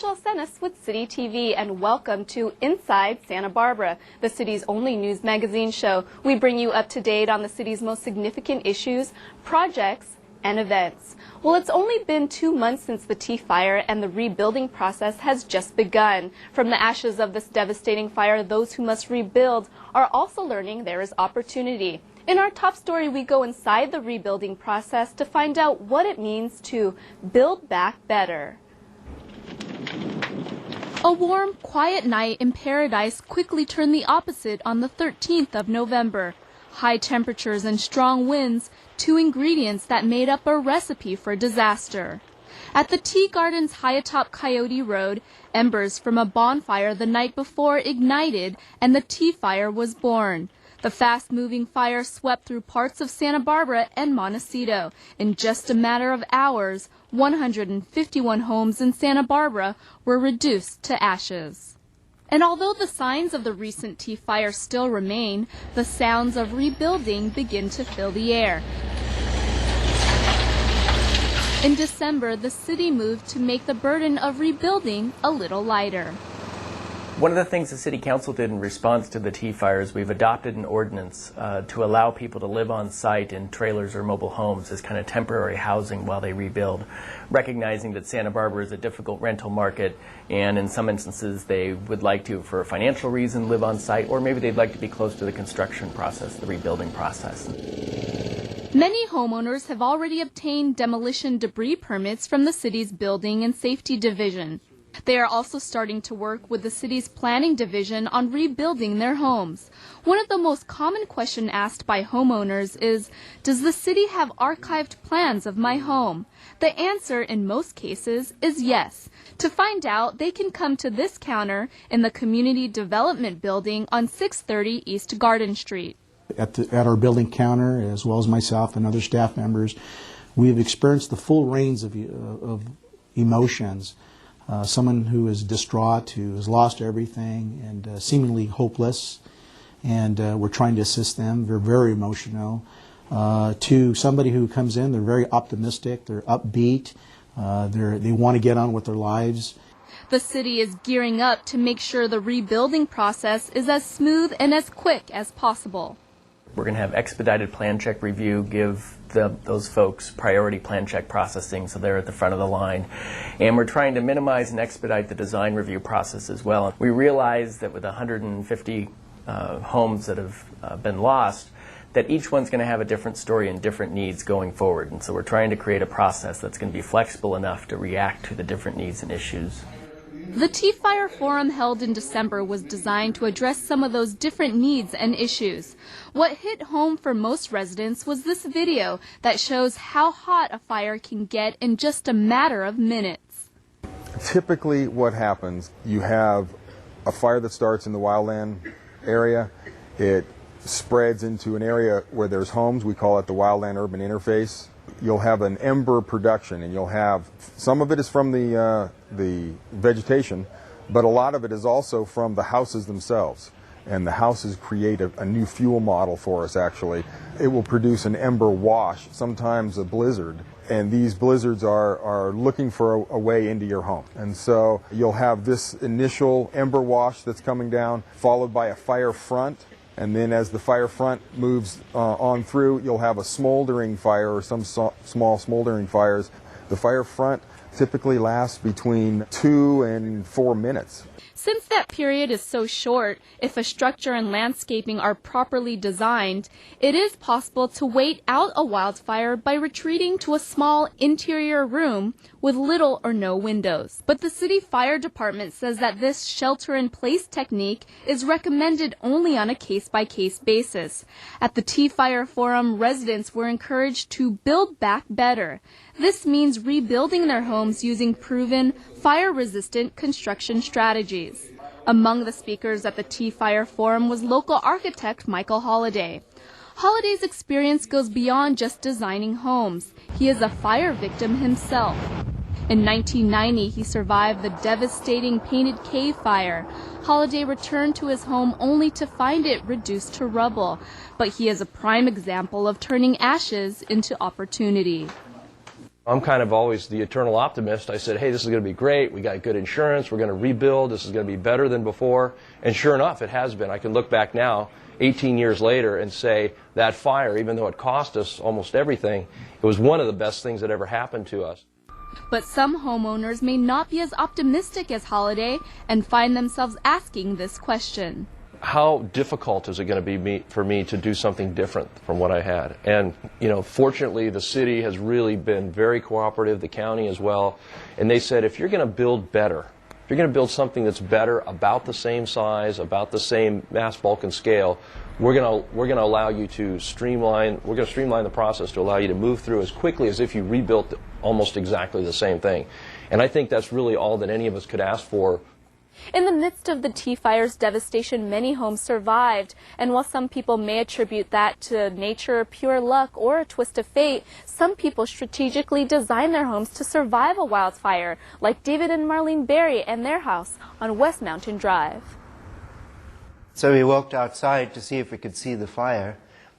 Michelle Senes with City TV, and welcome to Inside Santa Barbara, the city's only news magazine show. We bring you up to date on the city's most significant issues, projects, and events. Well, it's only been 2 months since the Tea Fire, and the rebuilding process has just begun. From the ashes of this devastating fire, those who must rebuild are also learning there is opportunity. In our top story, we go inside the rebuilding process to find out what it means to build back better. A warm, quiet night in paradise quickly turned the opposite on the 13th of November. High temperatures and strong winds, two ingredients that made up a recipe for disaster. At the Tea Gardens high atop Coyote Road, embers from a bonfire the night before ignited and the Tea Fire was born. The fast-moving fire swept through parts of Santa Barbara and Montecito. In just a matter of hours, 151 homes in Santa Barbara were reduced to ashes. And although the signs of the recent Tea Fire still remain, the sounds of rebuilding begin to fill the air. In December, the city moved to make the burden of rebuilding a little lighter. One of the things the City Council did in response to the Tea Fire is we've adopted an ordinance to allow people to live on site in trailers or mobile homes as kind of temporary housing while they rebuild, recognizing that Santa Barbara is a difficult rental market, and in some instances they would like to, for a financial reason, live on site, or maybe they'd like to be close to the construction process, the rebuilding process. Many homeowners have already obtained demolition debris permits from the city's Building and Safety Division. They are also starting to work with the city's planning division on rebuilding their homes. One of the most common questions asked by homeowners is, does the city have archived plans of my home? The answer in most cases is yes. To find out, they can come to this counter in the Community Development Building on 630 East Garden Street. At our building counter, as well as myself and other staff members, we've experienced the full range of emotions. Someone who is distraught, who has lost everything and seemingly hopeless, and we're trying to assist them. They're very emotional. To somebody who comes in, they're very optimistic, they're upbeat, they want to get on with their lives. The city is gearing up to make sure the rebuilding process is as smooth and as quick as possible. We're going to have expedited plan check review, give those folks priority plan check processing so they're at the front of the line. And we're trying to minimize and expedite the design review process as well. We realize that with 150 homes that have been lost, that each one's going to have a different story and different needs going forward. And so we're trying to create a process that's going to be flexible enough to react to the different needs and issues. The Tea Fire Forum held in December was designed to address some of those different needs and issues. What hit home for most residents was this video that shows how hot a fire can get in just a matter of minutes. Typically what happens, you have a fire that starts in the wildland area. It spreads into an area where there's homes. We call it the wildland-urban interface. You'll have an ember production, and you'll have, some of it is from the vegetation, but a lot of it is also from the houses themselves. And the houses create a new fuel model for us, actually. It will produce an ember wash, sometimes a blizzard, and these blizzards are looking for a way into your home. And so you'll have this initial ember wash that's coming down, followed by a fire front. And then as the fire front moves on through, you'll have a smoldering fire or some small smoldering fires. The fire front typically lasts between 2 and 4 minutes. Since that period is so short, if a structure and landscaping are properly designed, it is possible to wait out a wildfire by retreating to a small interior room with little or no windows. But the city fire department says that this shelter-in-place technique is recommended only on a case-by-case basis. At the Tea Fire Forum, residents were encouraged to build back better. This means rebuilding their homes using proven, fire-resistant construction strategies. Among the speakers at the Tea Fire Forum was local architect Michael Holliday. Holliday's experience goes beyond just designing homes. He is a fire victim himself. In 1990, he survived the devastating Painted Cave fire. Holliday returned to his home only to find it reduced to rubble. But he is a prime example of turning ashes into opportunity. I'm kind of always the eternal optimist. I said, hey, this is going to be great. We got good insurance. We're going to rebuild. This is going to be better than before. And sure enough, it has been. I can look back now, 18 years later, and say that fire, even though it cost us almost everything, it was one of the best things that ever happened to us. But some homeowners may not be as optimistic as Holiday and find themselves asking this question. How difficult is it going to be for me to do something different from what I had? And, fortunately, the city has really been very cooperative, the county as well. And they said, if you're going to build better, if you're going to build something that's better, about the same size, about the same mass, bulk, and scale, we're going to allow you to streamline. We're going to streamline the process to allow you to move through as quickly as if you rebuilt almost exactly the same thing. And I think that's really all that any of us could ask for. In the midst of the Tea Fire's devastation, many homes survived, and while some people may attribute that to nature, pure luck, or a twist of fate, some people strategically design their homes to survive a wildfire, like David and Marlene Berry and their house on West Mountain Drive. So we walked outside to see if we could see the fire,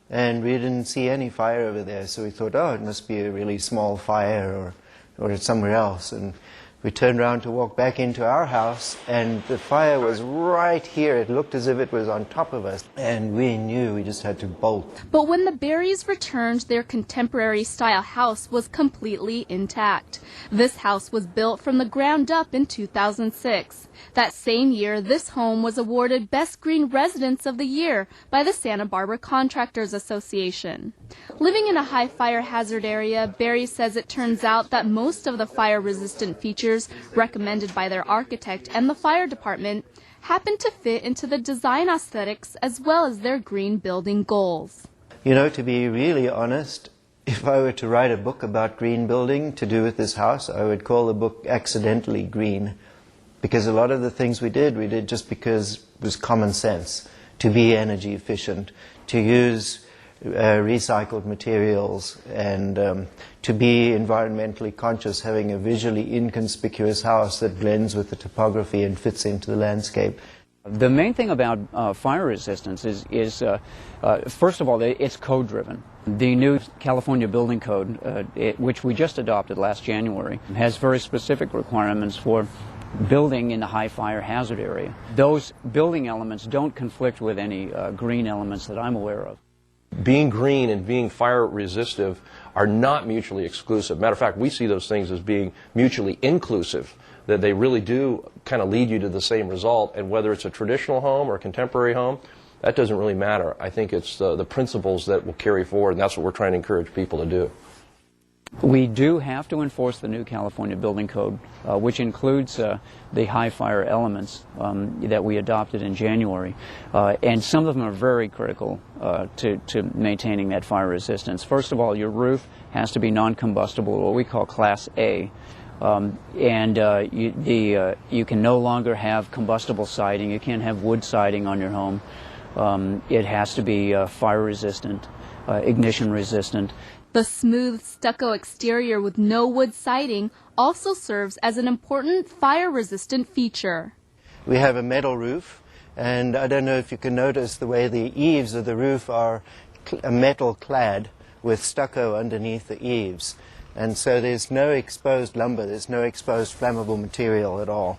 and we didn't see any fire over there, so we thought, oh, it must be a really small fire or it's somewhere else. And we turned around to walk back into our house, and the fire was right here. It looked as if it was on top of us, and we knew we just had to bolt. But when the Berries returned, their contemporary-style house was completely intact. This house was built from the ground up in 2006. That same year, this home was awarded Best Green Residence of the Year by the Santa Barbara Contractors Association. Living in a high fire hazard area, Berry says it turns out that most of the fire-resistant features recommended by their architect and the fire department happen to fit into the design aesthetics as well as their green building goals. To be really honest, if I were to write a book about green building to do with this house, I would call the book Accidentally Green. Because a lot of the things we did just because it was common sense. To be energy efficient, to use recycled materials, and to be environmentally conscious, having a visually inconspicuous house that blends with the topography and fits into the landscape. The main thing about fire resistance is first of all, it's code driven. The new California Building Code, which we just adopted last January, has very specific requirements for building in the high fire hazard area. Those building elements don't conflict with any green elements that I'm aware of. Being green and being fire resistive are not mutually exclusive. Matter of fact, we see those things as being mutually inclusive, that they really do kind of lead you to the same result. And whether it's a traditional home or a contemporary home, that doesn't really matter. I think it's the principles that will carry forward, and that's what we're trying to encourage people to do. We do have to enforce the new California Building Code, which includes the high fire elements that we adopted in January. And some of them are very critical to maintaining that fire resistance. First of all, your roof has to be non-combustible, what we call Class A. You can no longer have combustible siding. You can't have wood siding on your home. It has to be fire resistant, ignition resistant. The smooth stucco exterior with no wood siding also serves as an important fire-resistant feature. We have a metal roof, and I don't know if you can notice the way the eaves of the roof are metal clad with stucco underneath the eaves. And so there's no exposed lumber, there's no exposed flammable material at all.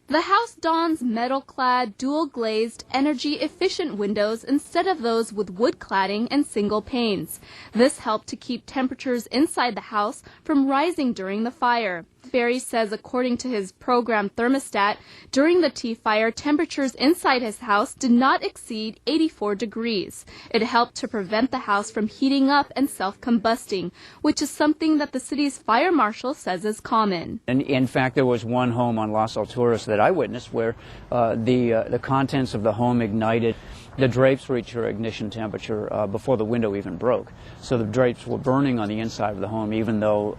The house dons metal-clad, dual-glazed, energy-efficient windows instead of those with wood cladding and single panes. This helped to keep temperatures inside the house from rising during the fire. Berry says according to his program thermostat, during the Tea Fire, temperatures inside his house did not exceed 84 degrees. It helped to prevent the house from heating up and self-combusting, which is something that the city's fire marshal says is common. And in fact, there was one home on Las Alturas that I witnessed where the contents of the home ignited. The drapes reached their ignition temperature before the window even broke. So the drapes were burning on the inside of the home even though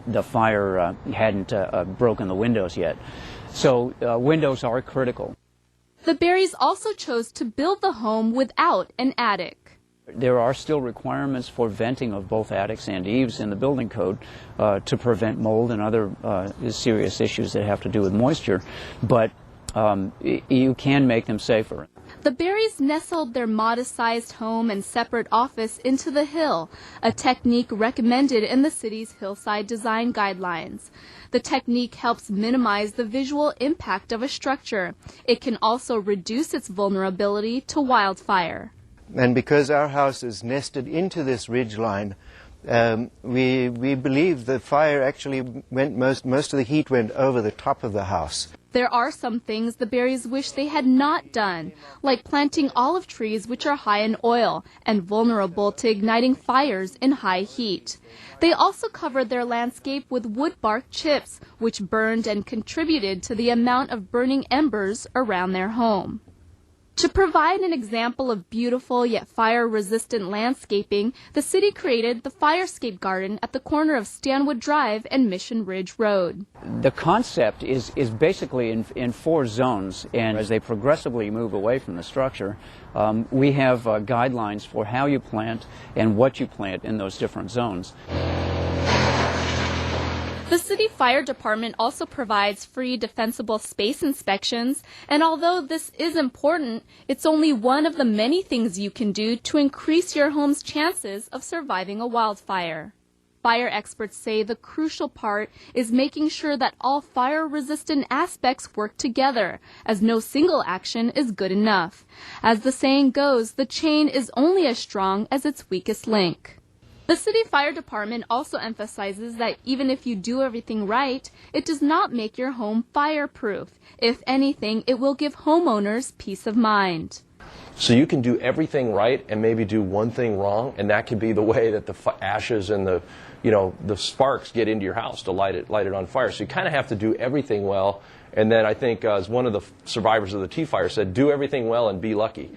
the fire hadn't broken the windows yet. So windows are critical. The Berries also chose to build the home without an attic. There are still requirements for venting of both attics and eaves in the building code to prevent mold and other serious issues that have to do with moisture, but you can make them safer. The Berries nestled their modest-sized home and separate office into the hill, a technique recommended in the city's hillside design guidelines. The technique helps minimize the visual impact of a structure. It can also reduce its vulnerability to wildfire. And because our house is nested into this ridgeline, we believe the fire actually went, most of the heat went over the top of the house. There are some things the Berries wish they had not done, like planting olive trees which are high in oil and vulnerable to igniting fires in high heat. They also covered their landscape with wood bark chips, which burned and contributed to the amount of burning embers around their home. To provide an example of beautiful yet fire-resistant landscaping, the city created the Firescape Garden at the corner of Stanwood Drive and Mission Ridge Road. The concept is basically in 4 zones, and as they progressively move away from the structure, we have guidelines for how you plant and what you plant in those different zones. The city fire department also provides free defensible space inspections, and although this is important, it's only one of the many things you can do to increase your home's chances of surviving a wildfire. Fire experts say the crucial part is making sure that all fire-resistant aspects work together, as no single action is good enough. As the saying goes, the chain is only as strong as its weakest link. The city fire department also emphasizes that even if you do everything right, it does not make your home fireproof. If anything, it will give homeowners peace of mind. So you can do everything right and maybe do one thing wrong, and that could be the way that the ashes and the sparks get into your house to light it on fire. So you kind of have to do everything well. And then I think, as one of the survivors of the Tea Fire said, do everything well and be lucky.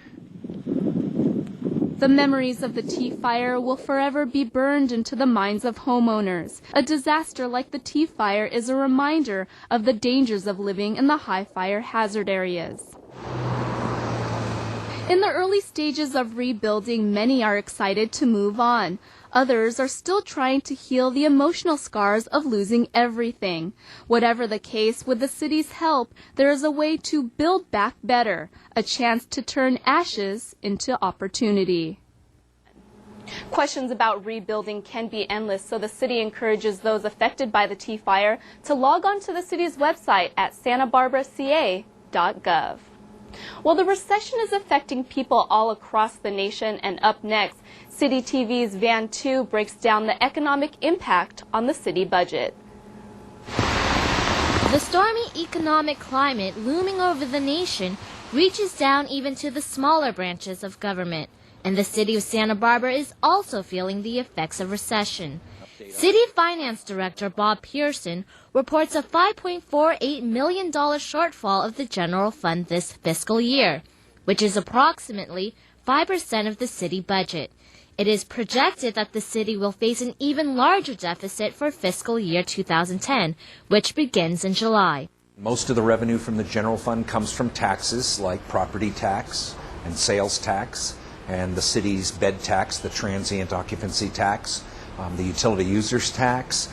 The memories of the Tea Fire will forever be burned into the minds of homeowners. A disaster like the Tea Fire is a reminder of the dangers of living in the high fire hazard areas. In the early stages of rebuilding, many are excited to move on. Others are still trying to heal the emotional scars of losing everything. Whatever the case, with the city's help, there is a way to build back better, a chance to turn ashes into opportunity. Questions about rebuilding can be endless, so the city encourages those affected by the Tea Fire to log on to the city's website at santabarbaraca.gov. Well, the recession is affecting people all across the nation, and up next, City TV's Van 2 breaks down the economic impact on the city budget. The stormy economic climate looming over the nation reaches down even to the smaller branches of government, and the city of Santa Barbara is also feeling the effects of recession. City Finance Director Bob Pearson reports a $5.48 million shortfall of the general fund this fiscal year, which is approximately 5% of the city budget. It is projected that the city will face an even larger deficit for fiscal year 2010, which begins in July. Most of the revenue from the general fund comes from taxes like property tax and sales tax, and the city's bed tax, the transient occupancy tax, the utility users tax.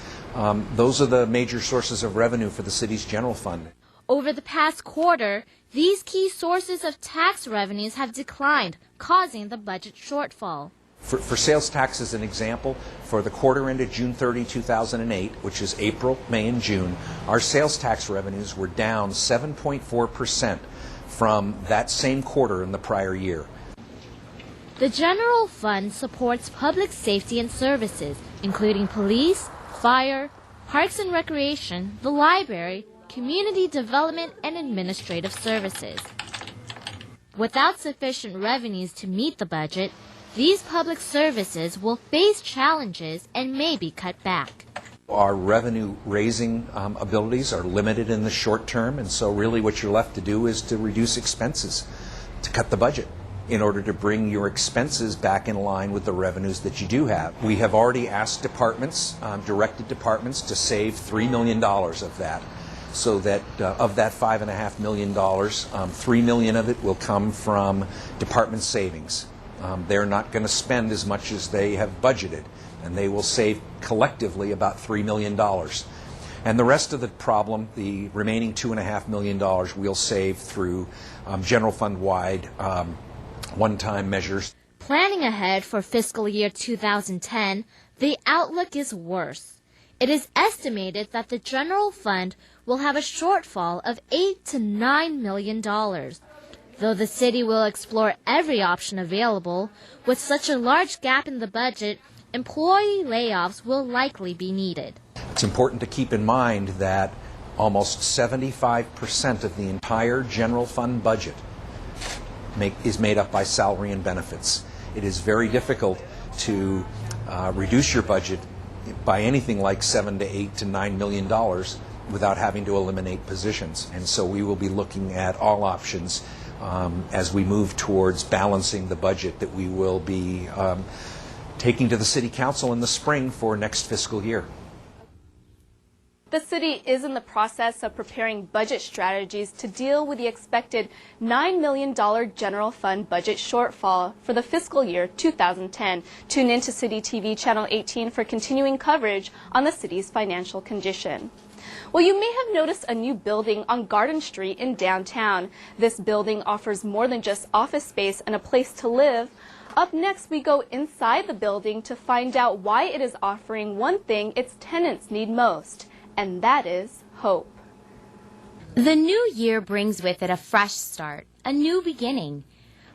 Those are the major sources of revenue for the city's general fund. Over the past quarter, these key sources of tax revenues have declined, causing the budget shortfall. For sales tax, as an example, for the quarter ended June 30, 2008, which is April, May, and June, our sales tax revenues were down 7.4% from that same quarter in the prior year. The general fund supports public safety and services, including police, fire, parks and recreation, the library, community development, and administrative services. Without sufficient revenues to meet the budget, these public services will face challenges and may be cut back. Our revenue-raising abilities are limited in the short term, and so really what you're left to do is to reduce expenses, to cut the budget, in order to bring your expenses back in line with the revenues that you do have. We have already asked departments, directed departments, to save $3 million of that, so that of that $5.5 million, $3 million of it will come from department savings. They're not going to spend as much as they have budgeted, and they will save collectively about $3 million. And the rest of the problem, the remaining $2.5 million, we'll save through general fund-wide one-time measures. Planning ahead for fiscal year 2010, the outlook is worse. It is estimated that the general fund will have a shortfall of $8 to $9 million. Though the city will explore every option available, with such a large gap in the budget, employee layoffs will likely be needed. It's important to keep in mind that almost 75% of the entire general fund budget is made up by salary and benefits. It is very difficult to reduce your budget by anything like $7 to $8 to $9 million without having to eliminate positions. And so we will be looking at all options as we move towards balancing the budget that we will be taking to the City Council in the spring for next fiscal year. The city is in the process of preparing budget strategies to deal with the expected $9 million general fund budget shortfall for the fiscal year 2010. Tune in to City TV Channel 18 for continuing coverage on the city's financial condition. Well, you may have noticed a new building on Garden Street in downtown. This building offers more than just office space and a place to live. Up next, we go inside the building to find out why it is offering one thing its tenants need most, and that is hope. The new year brings with it a fresh start, a new beginning.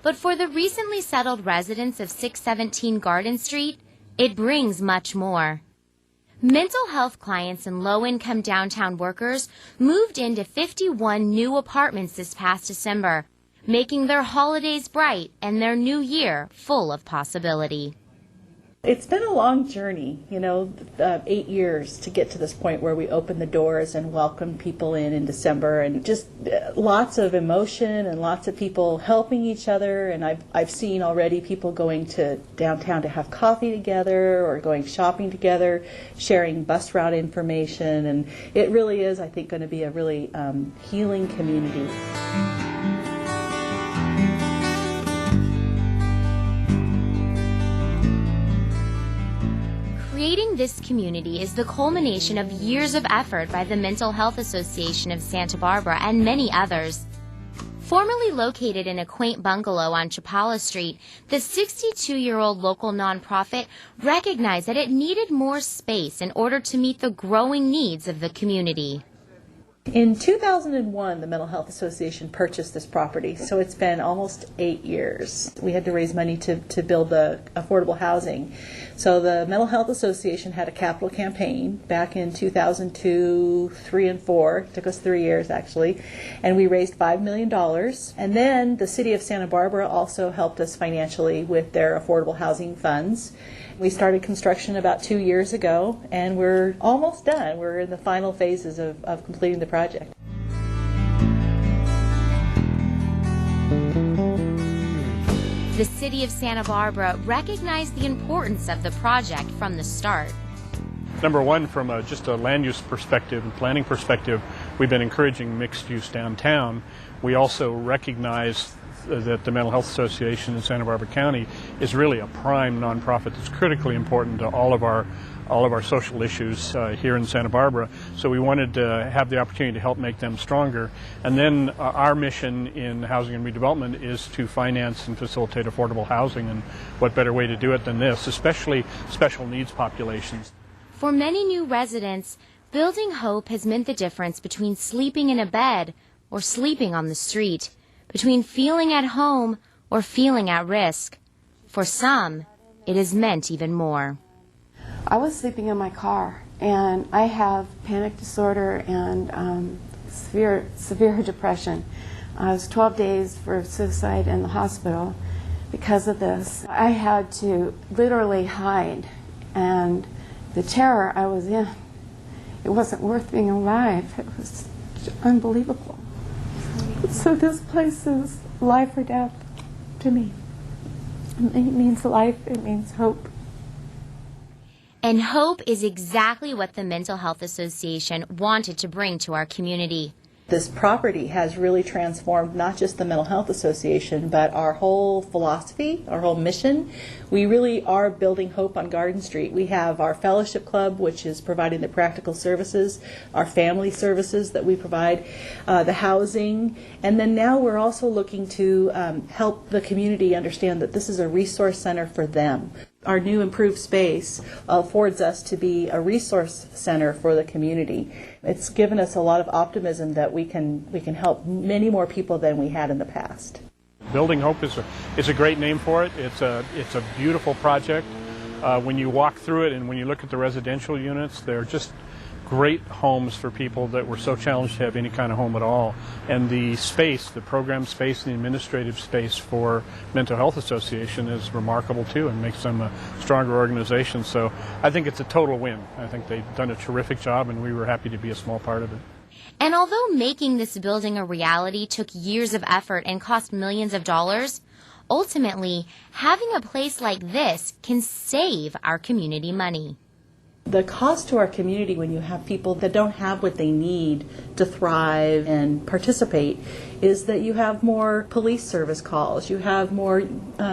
But for the recently settled residents of 617 Garden Street, it brings much more. Mental health clients and low-income downtown workers moved into 51 new apartments this past December, making their holidays bright and their new year full of possibility. It's been a long journey, 8 years to get to this point where we opened the doors and welcomed people in December, and just lots of emotion and lots of people helping each other. And I've seen already people going to downtown to have coffee together or going shopping together, sharing bus route information, and it really is, I think, going to be a really healing community. Creating this community is the culmination of years of effort by the Mental Health Association of Santa Barbara and many others. Formerly located in a quaint bungalow on Chapala Street, the 62-year-old local nonprofit recognized that it needed more space in order to meet the growing needs of the community. In 2001, the Mental Health Association purchased this property, so it's been almost 8 years. We had to raise money to build the affordable housing. So the Mental Health Association had a capital campaign back in 2002, 3, and 4. It took us 3 years, actually. And we raised $5 million. And then the City of Santa Barbara also helped us financially with their affordable housing funds. We started construction about 2 years ago, and we're almost done. We're in the final phases of completing the project. The City of Santa Barbara recognized the importance of the project from the start. Number one, from just a land use perspective and planning perspective, we've been encouraging mixed use downtown. We also recognize that the Mental Health Association in Santa Barbara County is really a prime nonprofit that's critically important to all of our social issues here in Santa Barbara. So we wanted to have the opportunity to help make them stronger. And then our mission in housing and redevelopment is to finance and facilitate affordable housing, and what better way to do it than this, especially special needs populations. For many new residents, building hope has meant the difference between sleeping in a bed or sleeping on the street, between feeling at home or feeling at risk. For some, it has meant even more. I was sleeping in my car, and I have panic disorder and severe depression. I was 12 days for suicide in the hospital because of this. I had to literally hide, and the terror I was in, it wasn't worth being alive. It was unbelievable. So this place is life or death to me. It means life, it means hope. And hope is exactly what the Mental Health Association wanted to bring to our community. This property has really transformed not just the Mental Health Association, but our whole philosophy, our whole mission. We really are building hope on Garden Street. We have our fellowship club, which is providing the practical services, our family services that we provide, the housing, and then now we're also looking to help the community understand that this is a resource center for them. Our new improved space affords us to be a resource center for the community. It's given us a lot of optimism that we can help many more people than we had in the past. Building Hope is a great name for it. It's a beautiful project. When you walk through it and when you look at the residential units, they're just great homes for people that were so challenged to have any kind of home at all. And the space, the program space and the administrative space for Mental Health Association is remarkable too and makes them a stronger organization. So I think it's a total win. I think they've done a terrific job and we were happy to be a small part of it. And although making this building a reality took years of effort and cost millions of dollars, ultimately, having a place like this can save our community money. The cost to our community when you have people that don't have what they need to thrive and participate is that you have more police service calls, you have more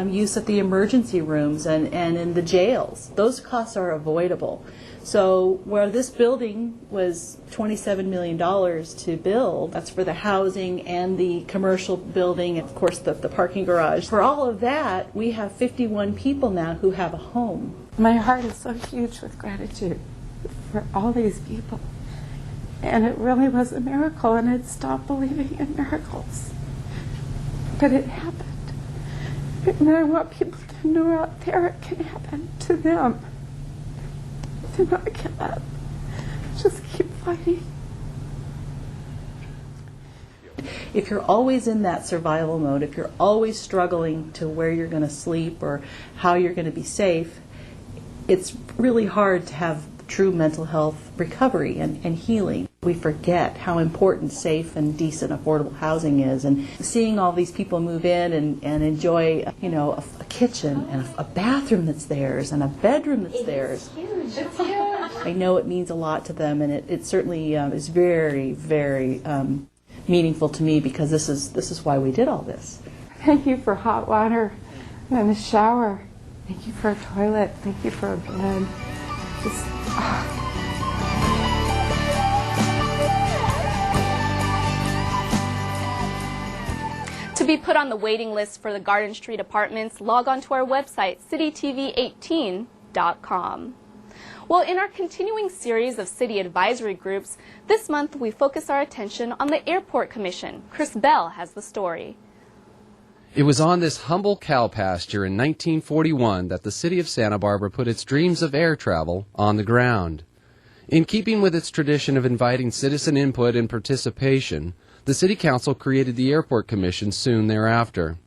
use of the emergency rooms and in the jails. Those costs are avoidable. So where this building was $27 million to build, that's for the housing and the commercial building, and of course the parking garage. For all of that, we have 51 people now who have a home. My heart is so huge with gratitude for all these people. And it really was a miracle, and I'd stopped believing in miracles. But it happened. And I want people to know out there it can happen to them. Do not give up. Just keep fighting. If you're always in that survival mode, if you're always struggling to where you're going to sleep or how you're going to be safe, it's really hard to have true mental health recovery and healing. We forget how important safe and decent affordable housing is, and seeing all these people move in and enjoy a kitchen and a bathroom that's theirs and a bedroom that's theirs. It's huge. I know it means a lot to them, and it certainly is very, very meaningful to me, because this is why we did all this. Thank you for hot water and a shower. Thank you for a toilet. Thank you for a bed. To be put on the waiting list for the Garden Street apartments, log on to our website, citytv18.com. Well, in our continuing series of city advisory groups, this month we focus our attention on the Airport Commission. Chris Bell has the story. It was on this humble cow pasture in 1941 that the city of Santa Barbara put its dreams of air travel on the ground. In keeping with its tradition of inviting citizen input and participation, the City Council created the Airport Commission soon thereafter.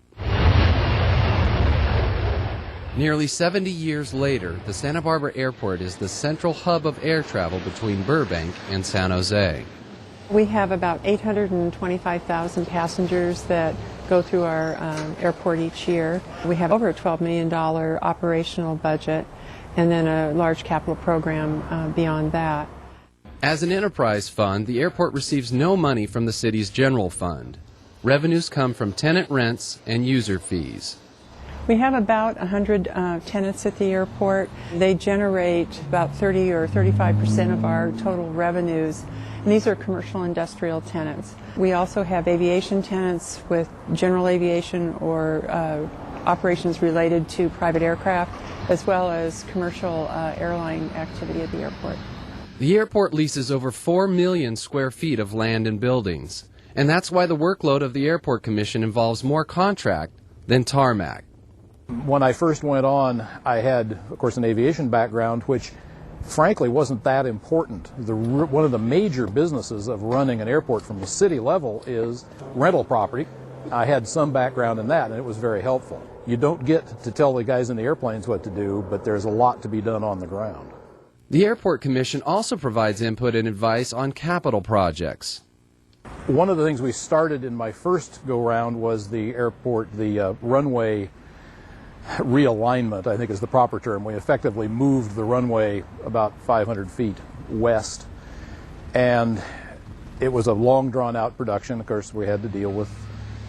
Nearly 70 years later, the Santa Barbara Airport is the central hub of air travel between Burbank and San Jose. We have about 825,000 passengers that go through our airport each year. We have over a $12 million operational budget and then a large capital program beyond that. As an enterprise fund, the airport receives no money from the city's general fund. Revenues come from tenant rents and user fees. We have about 100 tenants at the airport. They generate about 30 or 35% of our total revenues. And these are commercial industrial tenants. We also have aviation tenants with general aviation or operations related to private aircraft, as well as commercial airline activity at the airport. The airport leases over 4 million square feet of land and buildings, and that's why the workload of the Airport Commission involves more contract than tarmac. When I first went on, I had, of course, an aviation background, which frankly wasn't that important. One of the major businesses of running an airport from the city level is rental property. I had some background in that, and it was very helpful. You don't get to tell the guys in the airplanes what to do, but there's a lot to be done on the ground. The Airport Commission also provides input and advice on capital projects. One of the things we started in my first go-round was the airport, the runway realignment, I think is the proper term. We effectively moved the runway about 500 feet west. And It was a long, drawn-out production. Of course, we had to deal with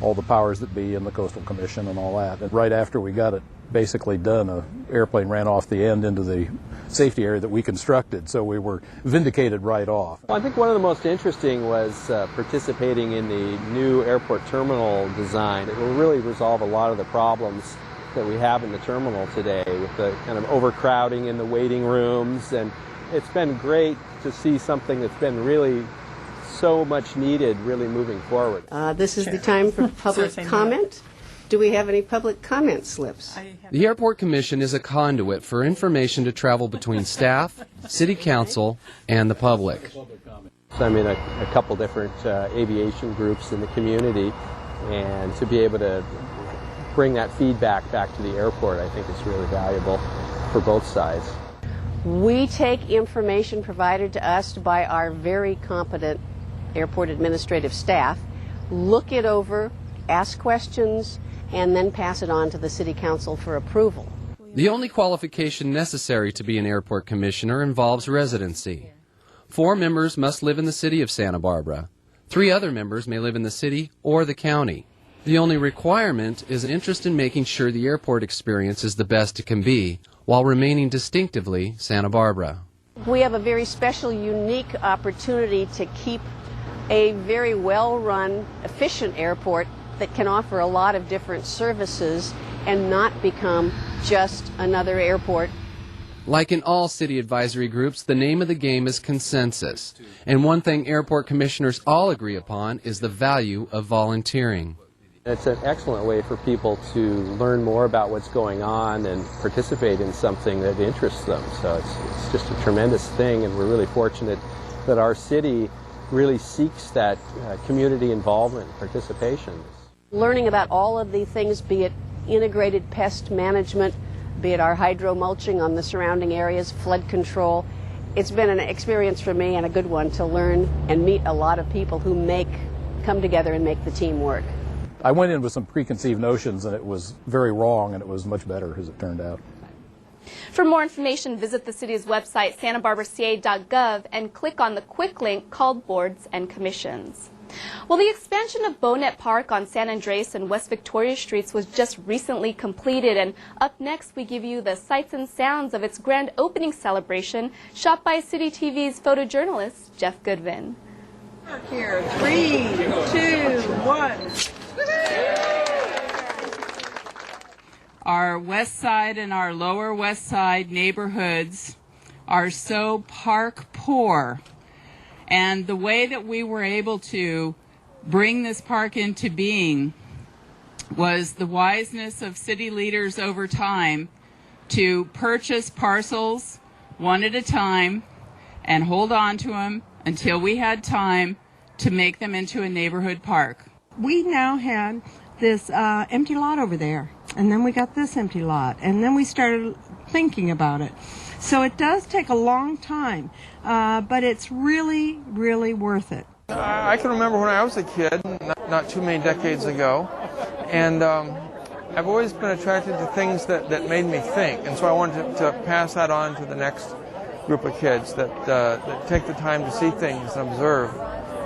all the powers that be and the Coastal Commission and all that. And right after we got it basically done, an airplane ran off the end into the safety area that we constructed, so we were vindicated right off. Well, I think one of the most interesting was participating in the new airport terminal design. It will really resolve a lot of the problems that we have in the terminal today with the kind of overcrowding in the waiting rooms, and it's been great to see something that's been really so much needed really moving forward. This is the time for public comment. Do we have any public comment slips? The Airport Commission is a conduit for information to travel between staff, City Council, and the public. I'm in a couple different aviation groups in the community, and to be able to bring that feedback back to the airport, I think is really valuable for both sides. We take information provided to us by our very competent airport administrative staff, look it over, ask questions, and then pass it on to the City Council for approval. The only qualification necessary to be an airport commissioner involves residency. 4 members must live in the city of Santa Barbara. 3 other members may live in the city or the county. The only requirement is an interest in making sure the airport experience is the best it can be, while remaining distinctively Santa Barbara. We have a very special, unique opportunity to keep a very well-run, efficient airport that can offer a lot of different services and not become just another airport. Like in all city advisory groups, the name of the game is consensus. And one thing airport commissioners all agree upon is the value of volunteering. It's an excellent way for people to learn more about what's going on and participate in something that interests them. So it's just a tremendous thing, and we're really fortunate that our city really seeks that community involvement and participation. Learning about all of the things, be it integrated pest management, be it our hydro mulching on the surrounding areas, flood control, it's been an experience for me and a good one to learn and meet a lot of people who come together and make the team work. I went in with some preconceived notions, and it was very wrong, and it was much better as it turned out. For more information, visit the city's website, santabarbaraca.gov, and click on the quick link called Boards and Commissions. Well, the expansion of Bonet Park on San Andres and West Victoria Streets was just recently completed, and up next we give you the sights and sounds of its grand opening celebration, shot by City TV's photojournalist, Jeff Goodvin. Here, 3, 2, 1. Our west side and our lower west side neighborhoods are so park poor, and the way that we were able to bring this park into being was the wiseness of city leaders over time to purchase parcels one at a time and hold on to them until we had time to make them into a neighborhood park. We now had this empty lot over there, and then we got this empty lot, and then we started thinking about it. So it does take a long time, but it's really, really worth it. I can remember when I was a kid, not too many decades ago, and I've always been attracted to things that made me think, and so I wanted to pass that on to the next group of kids that take the time to see things and observe,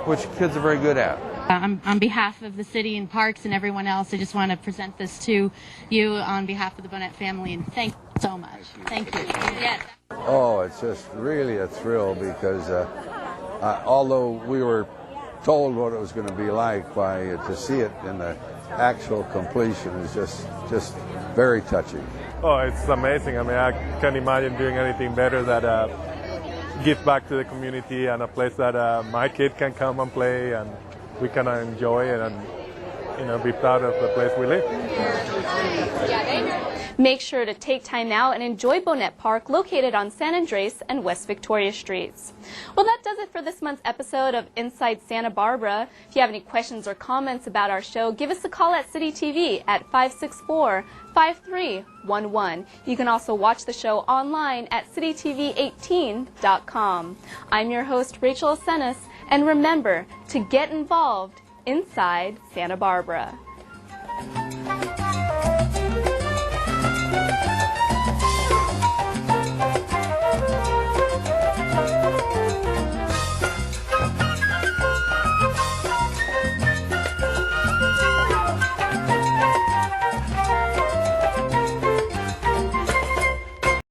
which kids are very good at. On behalf of the city and parks and everyone else, I just want to present this to you on behalf of the Bonet family, and thank you so much. Thank you. Yes. Oh, it's just really a thrill because although we were told what it was going to be like, to see it in the actual completion is just very touching. Oh, it's amazing. I mean, I can't imagine doing anything better than give back to the community and a place that my kid can come and play and we can enjoy it and be proud of the place we live. Make sure to take time out and enjoy Bonet Park, located on San Andres and West Victoria Streets. Well, that does it for this month's episode of Inside Santa Barbara. If you have any questions or comments about our show, give us a call at City TV at 564-5311. You can also watch the show online at citytv18.com. I'm your host, Rachel Asenis, and remember to get involved inside Santa Barbara.